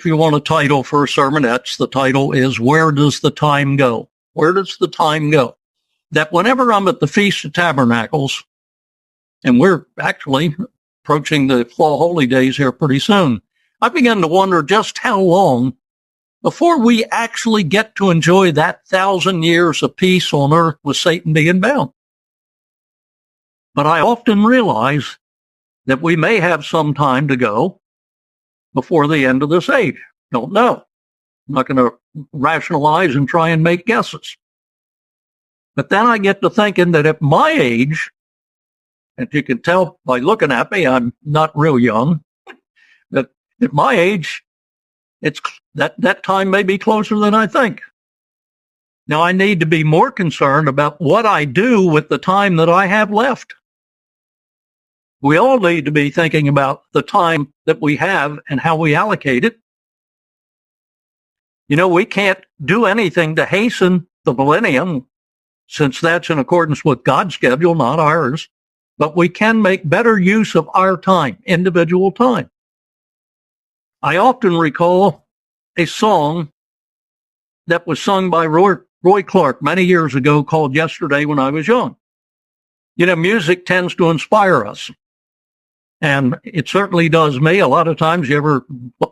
if you want a title for a sermonette, the title is Where Does the Time Go? Where does the time go? That whenever I'm at the Feast of Tabernacles, and we're actually approaching the fall holy days here pretty soon, I begin to wonder just how long before we actually get to enjoy that 1,000 years of peace on earth with Satan being bound. But I often realize that we may have some time to go before the end of this age. Don't know. I'm not going to rationalize and try and make guesses. But then I get to thinking that at my age, and you can tell by looking at me, I'm not real young, that at my age, it's that time may be closer than I think. Now, I need to be more concerned about what I do with the time that I have left. We all need to be thinking about the time that we have and how we allocate it. You know, we can't do anything to hasten the millennium, since that's in accordance with God's schedule, not ours. But we can make better use of our time, individual time. I often recall a song that was sung by Roy Clark many years ago called Yesterday When I Was Young. You know, music tends to inspire us. And it certainly does me. A lot of times you ever,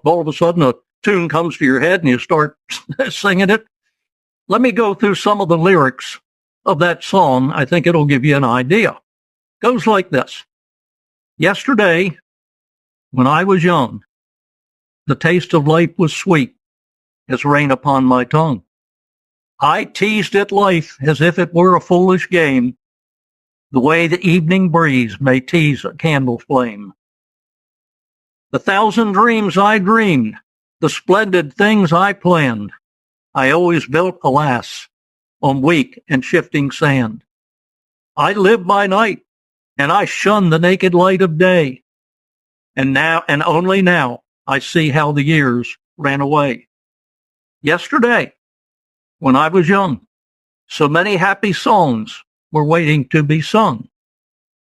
all of a sudden a tune comes to your head and you start singing it. Let me go through some of the lyrics of that song. I think it'll give you an idea. Goes like this. Yesterday, when I was young, the taste of life was sweet as rain upon my tongue. I teased at life as if it were a foolish game, the way the evening breeze may tease a candle flame. The 1,000 dreams I dreamed, the splendid things I planned, I always built, alas, on weak and shifting sand. I lived by night, and I shunned the naked light of day. And now, and only now, I see how the years ran away. Yesterday, when I was young, so many happy songs were waiting to be sung.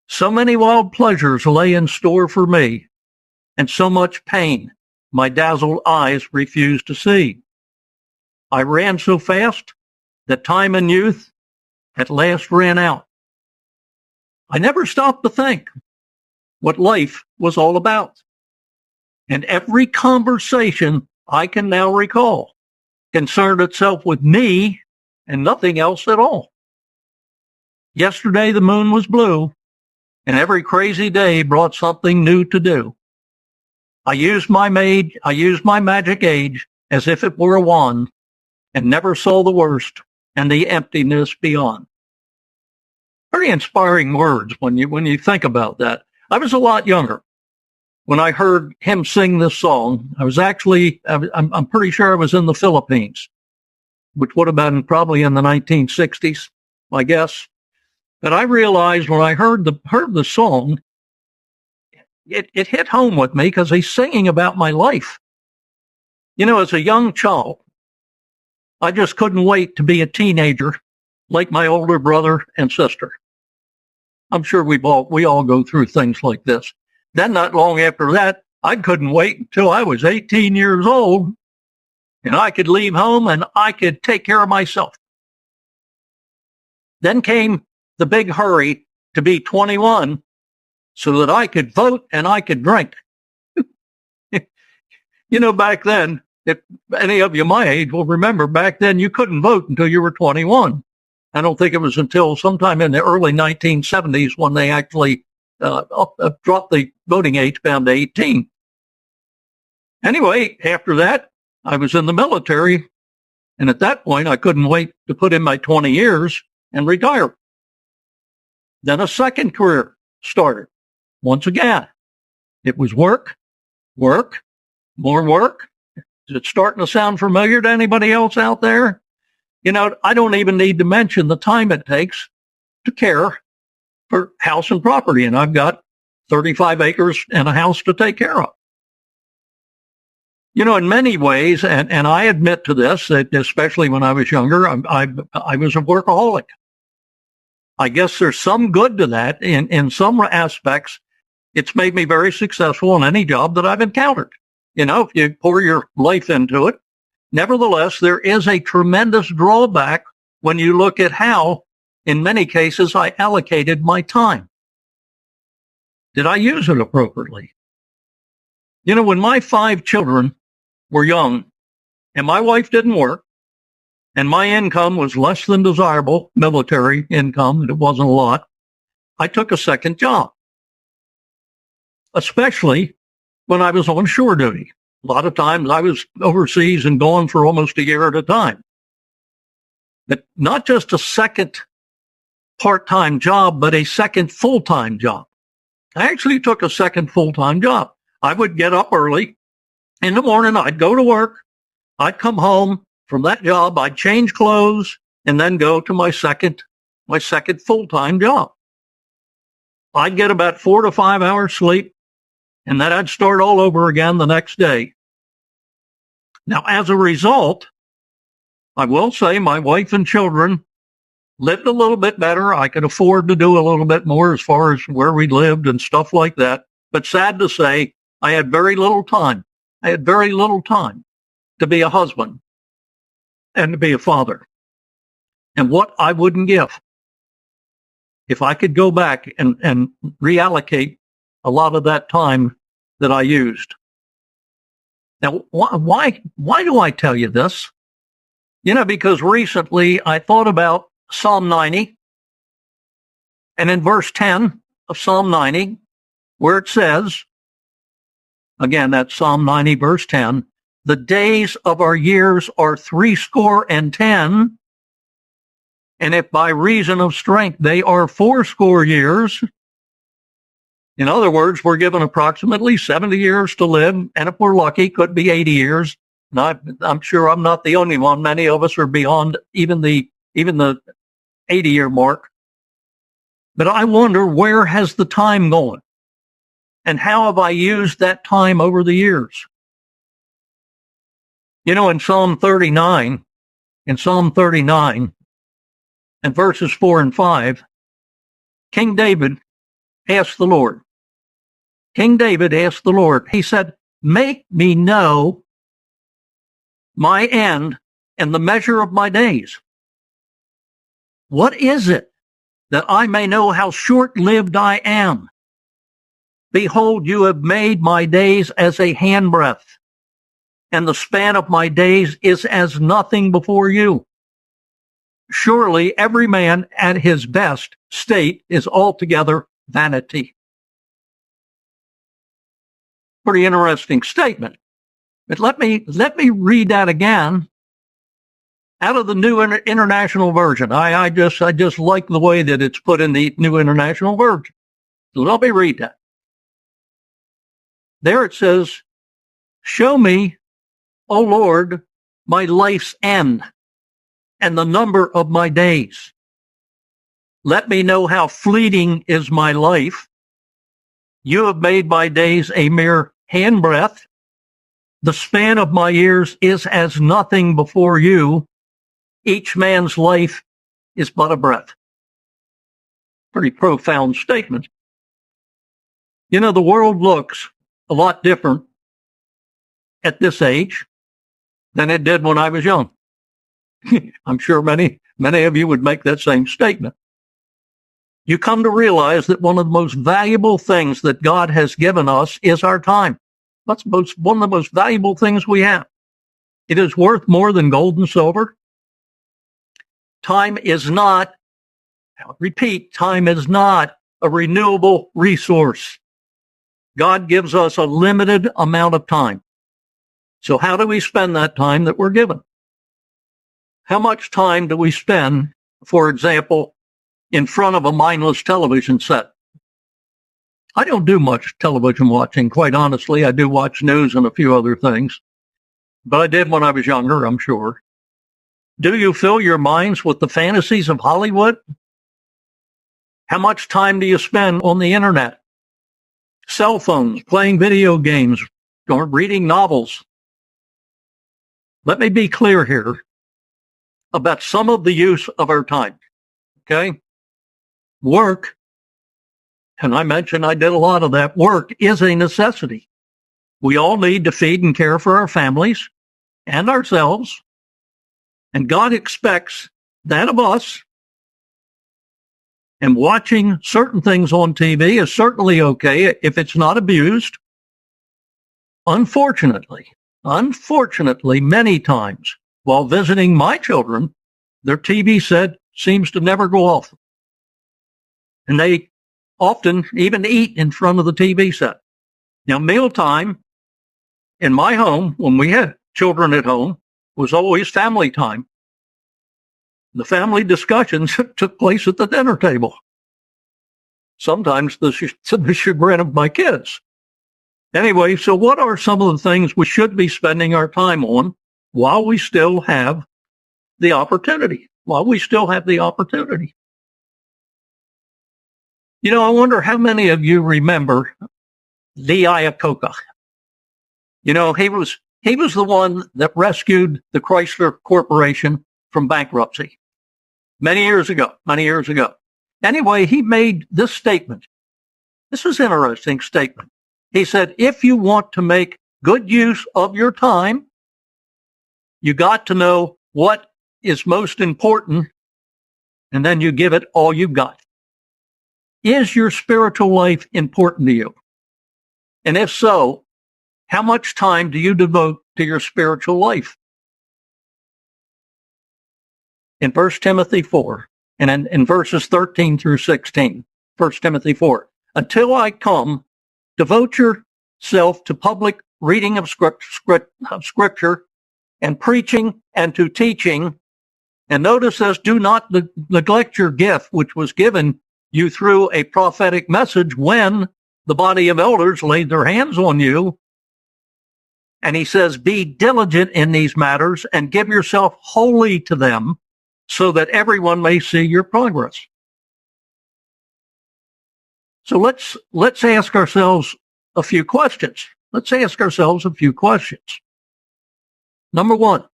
So many wild pleasures lay in store for me, and so much pain my dazzled eyes refused to see. I ran so fast that time and youth at last ran out. I never stopped to think what life was all about. And every conversation I can now recall concerned itself with me and nothing else at all. Yesterday the moon was blue, and every crazy day brought something new to do. I used my magic age as if it were a wand, and never saw the worst and the emptiness beyond. Very inspiring words when you think about that. I was a lot younger when I heard him sing this song. I was actually, I'm pretty sure I was in the Philippines, which would have been probably in the 1960s, I guess. But I realized when I heard the song, it hit home with me because he's singing about my life. You know, as a young child, I just couldn't wait to be a teenager like my older brother and sister. I'm sure we all go through things like this. Then not long after that, I couldn't wait until I was 18 years old and I could leave home and I could take care of myself. Then came the big hurry to be 21 so that I could vote and I could drink. You know, back then, if any of you my age will remember, back then you couldn't vote until you were 21. I don't think it was until sometime in the early 1970s when they actually dropped the voting age down to 18. Anyway, after that, I was in the military, and at that point, I couldn't wait to put in my 20 years and retire. Then a second career started. Once again, it was work, more work. Is it starting to sound familiar to anybody else out there? You know, I don't even need to mention the time it takes to care for house and property, and I've got 35 acres and a house to take care of. You know, in many ways, and I admit to this, that especially when I was younger, I was a workaholic. I guess there's some good to that. In some aspects, it's made me very successful in any job that I've encountered. if you pour your life into it. Nevertheless, there is a tremendous drawback when you look at how, in many cases, I allocated my time. Did I use it appropriately? When my 5 children were young and my wife didn't work and my income was less than desirable, military income, it wasn't a lot, I took a second job, especially when I was on shore duty. A lot of times I was overseas and gone for almost a year at a time. But not just a second part-time job, but a second full-time job. I actually took a second full-time job. I would get up early in the morning. I'd go to work. I'd come home from that job. I'd change clothes and then go to my second full-time job. I'd get about 4 to 5 hours sleep, and then I'd start all over again the next day. Now, as a result, I will say my wife and children lived a little bit better. I could afford to do a little bit more as far as where we lived and stuff like that. But sad to say, I had very little time. I had very little time to be a husband and to be a father. And what I wouldn't give if I could go back and reallocate a lot of that time that I used. Now, why do I tell you this? Because recently I thought about Psalm 90, and in verse 10 of Psalm 90, where it says, again, that's Psalm 90, verse 10, the days of our years are 70, and if by reason of strength they are 80 years. In other words, we're given approximately 70 years to live, and if we're lucky, could be 80 years. And I'm sure I'm not the only one. Many of us are beyond even the 80-year mark. But I wonder, where has the time gone? And how have I used that time over the years? In Psalm 39, and verses 4 and 5, King David asked the Lord. He said, make me know my end and the measure of my days. What is it that I may know how short-lived I am? Behold, you have made my days as a handbreadth, and the span of my days is as nothing before you. Surely every man at his best state is altogether vanity. Pretty interesting statement. But let me read that again out of the New International Version. I just like the way that it's put in the New International Version. So let me read that. There it says, show me, O Lord, my life's end and the number of my days. Let me know how fleeting is my life. You have made my days a mere handbreadth. The span of my years is as nothing before you. Each man's life is but a breath. Pretty profound statement. The world looks a lot different at this age than it did when I was young. I'm sure many of you would make that same statement. You come to realize that one of the most valuable things that God has given us is our time. That's one of the most valuable things we have. It is worth more than gold and silver. Time is not, I'll repeat, time is not a renewable resource. God gives us a limited amount of time. So how do we spend that time that we're given? How much time do we spend, for example, in front of a mindless television set? I don't do much television watching, quite honestly. I do watch news and a few other things. But I did when I was younger, I'm sure. Do you fill your minds with the fantasies of Hollywood? How much time do you spend on the internet? Cell phones, playing video games, or reading novels? Let me be clear here about some of the use of our time. Okay? Work, and I mentioned I did a lot of that, work is a necessity. We all need to feed and care for our families and ourselves. And God expects that of us. And watching certain things on TV is certainly okay if it's not abused. Unfortunately, many times while visiting my children, their TV set seems to never go off. And they often even eat in front of the TV set. Now, mealtime in my home, when we had children at home, was always family time. The family discussions took place at the dinner table. Sometimes to the chagrin of my kids. Anyway, so what are some of the things we should be spending our time on while we still have the opportunity? You know, I wonder how many of you remember Lee Iacocca. You know, he was the one that rescued the Chrysler Corporation from bankruptcy many years ago. Anyway, he made this statement. This is an interesting statement. He said, if you want to make good use of your time, you got to know what is most important, and then you give it all you've got. Is your spiritual life important to you? And if so, how much time do you devote to your spiritual life? In 1 Timothy 4, and in verses 13 through 16, 1 Timothy 4, until I come, devote yourself to public reading of Scripture and preaching and to teaching. And notice this, do not neglect your gift, which was given you through a prophetic message when the body of elders laid their hands on you. And he says, be diligent in these matters and give yourself wholly to them so that everyone may see your progress. So let's ask ourselves a few questions. Number one,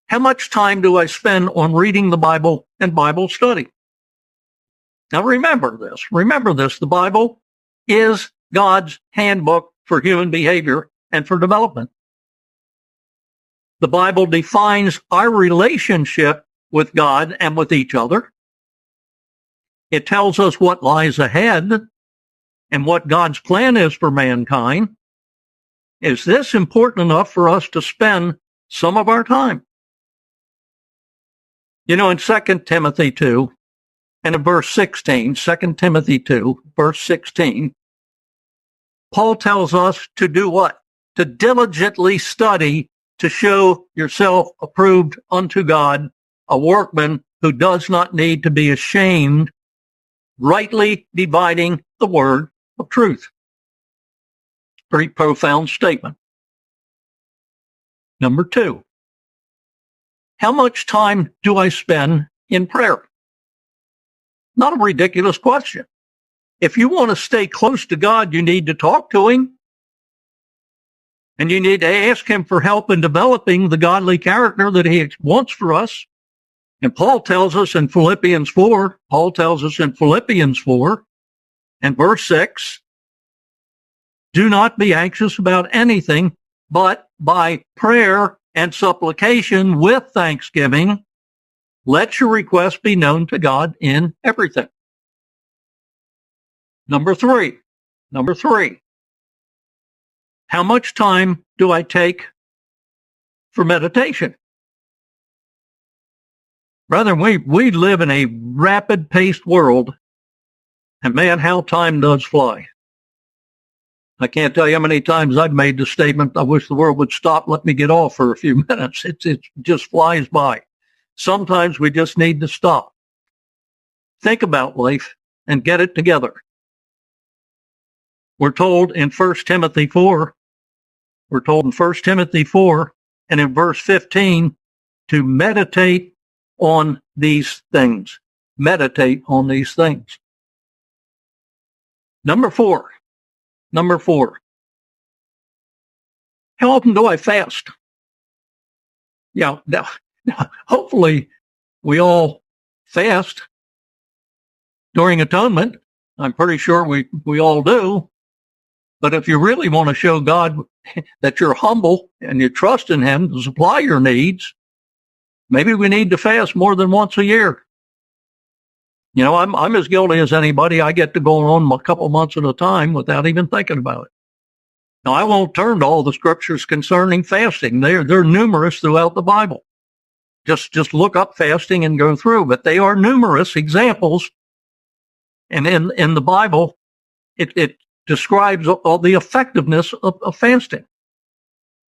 how much time do I spend on reading the Bible and Bible study? Now remember this, the Bible is God's handbook for human behavior and for development. The Bible defines our relationship with God and with each other. It tells us what lies ahead and what God's plan is for mankind. Is this important enough for us to spend some of our time? You know, in 2 Timothy 2, and in verse 16, 2 Timothy 2, verse 16, Paul tells us to do what? To diligently study to show yourself approved unto God, a workman who does not need to be ashamed, rightly dividing the word of truth. Pretty profound statement. Number two, how much time do I spend in prayer? Not a ridiculous question. If you want to stay close to God, you need to talk to Him. And you need to ask Him for help in developing the godly character that He wants for us. And Paul tells us in Philippians 4 and verse 6, do not be anxious about anything, but by prayer and supplication with thanksgiving, let your requests be known to God in everything. Number three, how much time do I take for meditation? Brethren, we live in a rapid-paced world, and man, how time does fly. I can't tell you how many times I've made the statement, I wish the world would stop, let me get off for a few minutes. It just flies by. Sometimes we just need to stop. Think about life and get it together. We're told in 1 Timothy 4, and in verse 15, to meditate on these things. Meditate on these things. Number four. How often do I fast? Yeah, now, hopefully we all fast during atonement. I'm pretty sure we all do. But if you really want to show God that you're humble and you trust in him to supply your needs, maybe we need to fast more than once a year. You know, I'm as guilty as anybody. I get to go on a couple months at a time without even thinking about it. Now, I won't turn to all the scriptures concerning fasting. They're numerous throughout the Bible. Just look up fasting and go through. But they are numerous examples. And in the Bible, it describes all the effectiveness of fasting.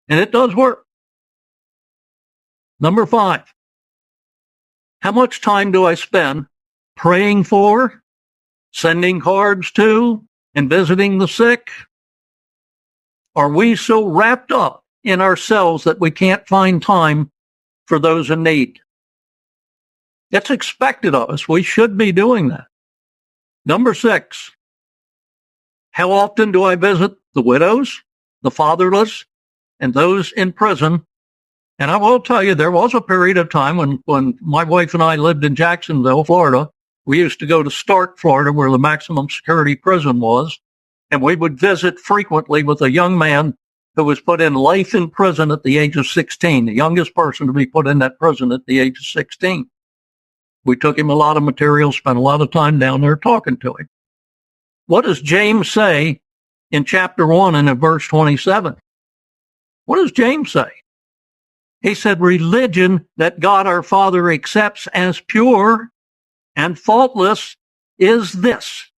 And it does work. Number 5, how much time do I spend praying for, sending cards to, and visiting the sick? Are we so wrapped up in ourselves that we can't find time for those in need? It's expected of us. We should be doing that. Number 6, how often do I visit the widows, the fatherless, and those in prison? And I will tell you, there was a period of time when my wife and I lived in Jacksonville, Florida. We used to go to Stark, Florida, where the maximum security prison was. And we would visit frequently with a young man who was put in life in prison at the age of 16, the youngest person to be put in that prison at the age of 16. We took him a lot of material, spent a lot of time down there talking to him. What does James say in chapter 1 and in verse 27? What does James say? He said, religion that God our Father accepts as pure and faultless is this: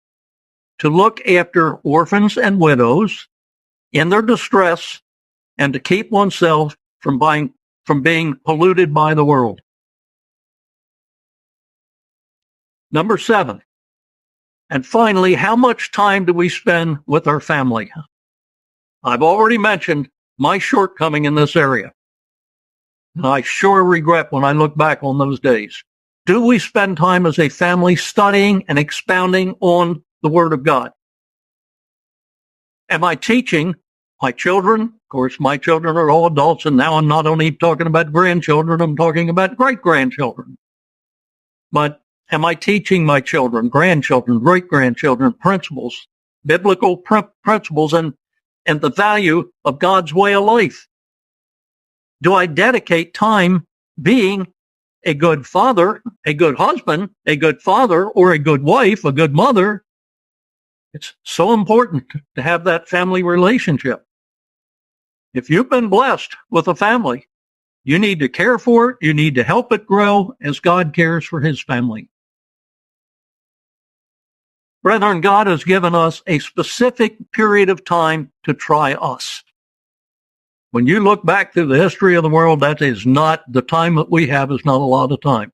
to look after orphans and widows in their distress, and to keep oneself from being polluted by the world. Number 7, and finally, how much time do we spend with our family? I've already mentioned my shortcoming in this area. And I sure regret when I look back on those days. Do we spend time as a family studying and expounding on the Word of God? Am I teaching my children? Of course, my children are all adults, and now I'm not only talking about grandchildren, I'm talking about great-grandchildren. But am I teaching my children, grandchildren, great-grandchildren principles, biblical principles, and the value of God's way of life? Do I dedicate time being a good father, a good husband, a good father, or a good wife, a good mother? It's so important to have that family relationship. If you've been blessed with a family, you need to care for it. You need to help it grow as God cares for his family. Brethren, God has given us a specific period of time to try us. When you look back through the history of the world, that is not the time that we have, is not a lot of time.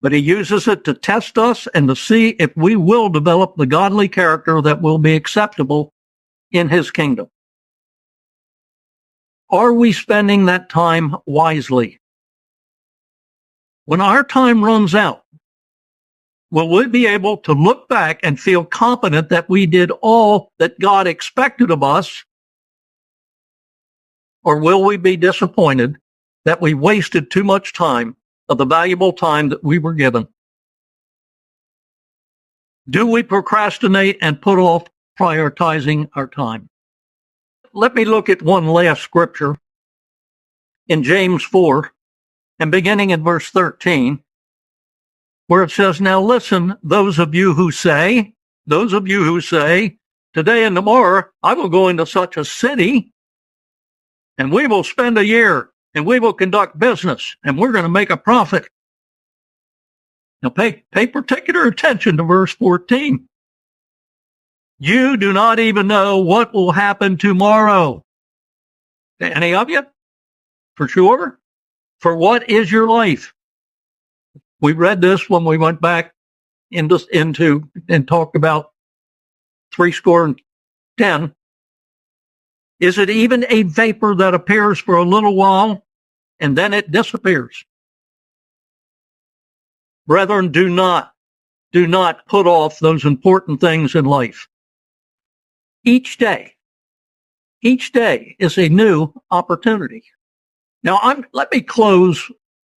But he uses it to test us and to see if we will develop the godly character that will be acceptable in his kingdom. Are we spending that time wisely? When our time runs out, will we be able to look back and feel confident that we did all that God expected of us? Or will we be disappointed that we wasted too much time of the valuable time that we were given? Do we procrastinate and put off prioritizing our time? Let me look at one last scripture in James 4, and beginning in verse 13, where it says, now listen, those of you who say, today and tomorrow I will go into such a city, and we will spend a year, and we will conduct business, and we're going to make a profit. Now pay particular attention to verse 14. You do not even know what will happen tomorrow. Any of you? For sure? For what is your life? We read this when we went back into and talked about 70. Is it even a vapor that appears for a little while and then it disappears? Brethren, do not put off those important things in life. Each day is a new opportunity. Now, let me close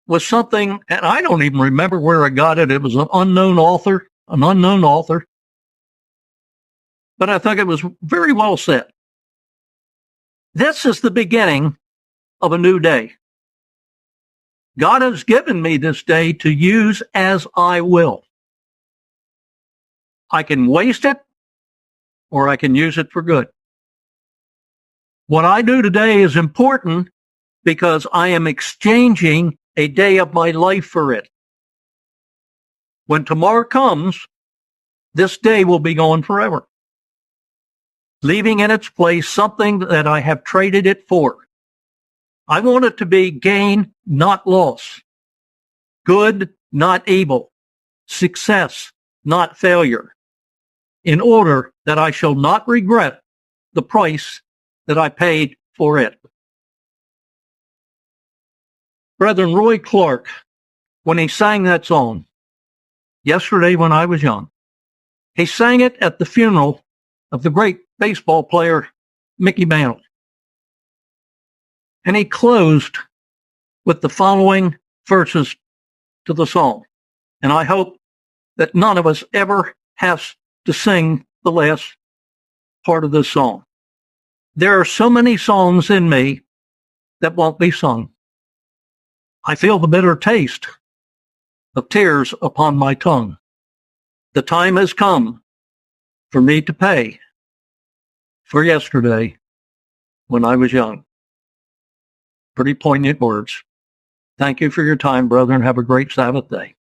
with something, and I don't even remember where I got it. It was an unknown author. but I think it was very well said. This is the beginning of a new day. God has given me this day to use as I will. I can waste it, or I can use it for good. What I do today is important because I am exchanging a day of my life for it. When tomorrow comes, this day will be gone forever, leaving in its place something that I have traded it for. I want it to be gain, not loss. Good, not evil. Success, not failure. In order that I shall not regret the price that I paid for it. Brethren, Roy Clark, when he sang that song, Yesterday When I Was Young, he sang it at the funeral of the great baseball player, Mickey Mantle. And he closed with the following verses to the song. And I hope that none of us ever has to sing the last part of this song. There are so many songs in me that won't be sung. I feel the bitter taste of tears upon my tongue. The time has come for me to pay for yesterday when I was young. Pretty poignant words. Thank you for your time, brother, and have a great Sabbath day.